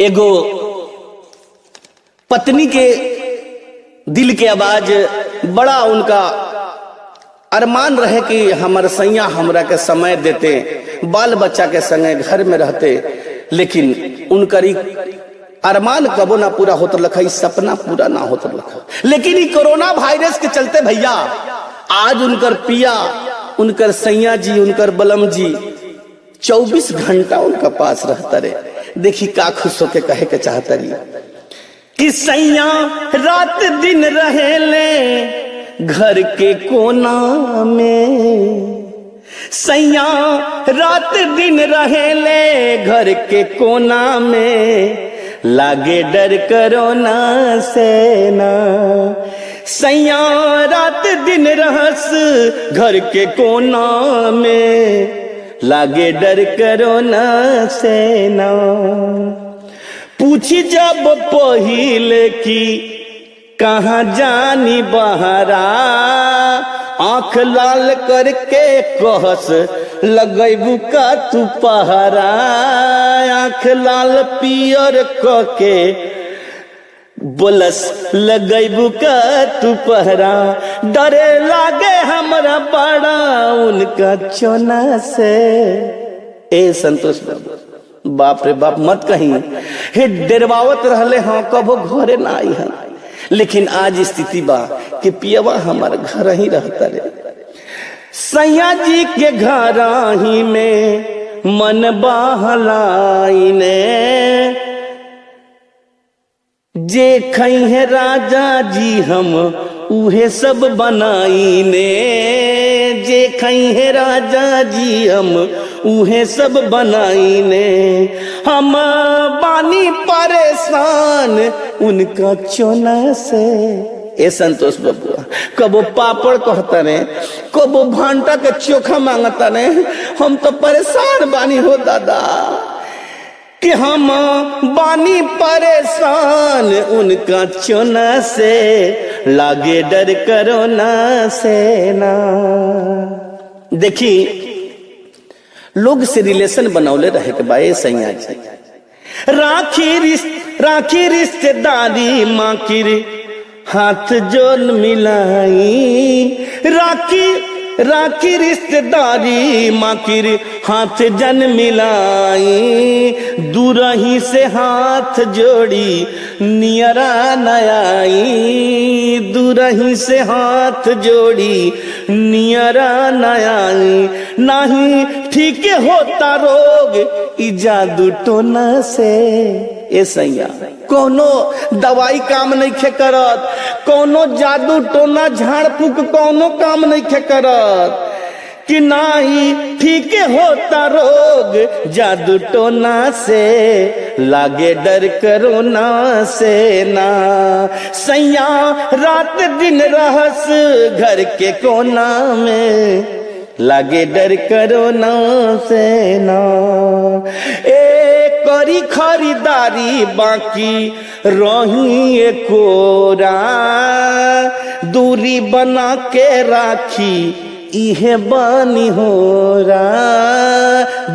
एगो पत्नी के दिल के आवाज बड़ा उनका अरमान रहे कि हमार सैया हमरा के समय देते, बाल बच्चा के संगे घर में रहते, लेकिन उनकर अरमान कबो ना पूरा होता लखा, सपना पूरा ना होता लखा। लेकिन ये कोरोना वायरस के चलते भैया आज उनकर पिया, उनकर सैया जी, उनकर बलम जी 24 घंटा उनका पास रहता रे। देखी का खुश होके कहे के चाहता रही कि सैया रात दिन रहे ले घर के कोना में, सैया रात दिन रहे ले घर के कोना में, लागे डर कोरोना से ना। सैया रात दिन रहस घर के कोना में, लागे डर कोरोना से ना। पूछी जब पहिले की कहाँ जानी बहरा, आंख लाल करके कहस लगैबू का तू पहरा। आंख लाल पियर कके बोलस लगैबू का तू पहरा। डरे लागे हमरा बड़ा उनका चोना से। ए संतोष बाबू, बाप रे बाप मत कहीं, हे डरवावत रहले हाँ कबो घरे ना आई है, लेकिन आज स्थिति बा कि पियवा हमारे घर ही रहता रे। सैया जी के घर ही में मन बहलाई ने, जे खई है राजा जी हम उहे सब बनाई ने। जे खई है राजा जी हम उहे सब बनाई ने। हम बानी परेशान उनका चोना से। ए संतोष बबुआ कबो पापड़ कहता ने, कबो भांटा के चोखा मांगता ने। हम तो परेशान बानी हो दादा कि हम बानी परेशान उनका चोना से, लागे डर कोरोना से ना। देखी लोग से रिलेशन बनौले रहे के बाए सैया जी, राखी रिश्तेदारी माकिर हाथ जोन मिलाई। राखी रिश्तेदारी माकिर हाथ जन मिलाई। दूरही से हाथ जोड़ी नियरा नयाई। दूरही से हाथ जोड़ी नियरा नयाई। नहीं ठीक होता रोग ई जादू टोना से। ए सैया कोनो दवाई काम नहीं खे करत, कोनो जादू टोना झाड़ फूक कोनो काम नहीं खे करत, कि नाही ठीक होता रोग जादू टोना से, लागे डर कोरोना से ना। सैया रात दिन रहस घर के कोना में, लागे डर कोरोना से ना। करी खरीदारी बाकी रही एकोरा, दूरी बना के राखी इहे बानी होरा।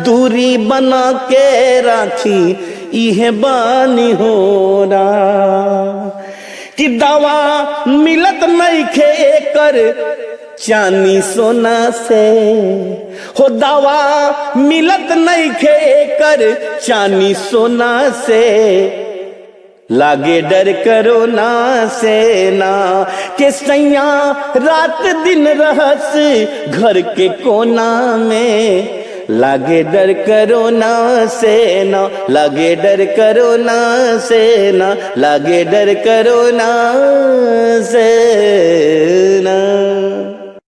दूरी बना के राखी इहे बानी होरा। कि दवा मिलत नहीं खे कर चांदी सोना से, हो दवा मिलत नहीं खे कर चांदी सोना से, लागे डर कोरोना से ना। के सैया रात दिन रहस घर के कोना में, लागे डर कोरोना से ना। लागे डर कोरोना से ना। लागे डर कोरोना से ना।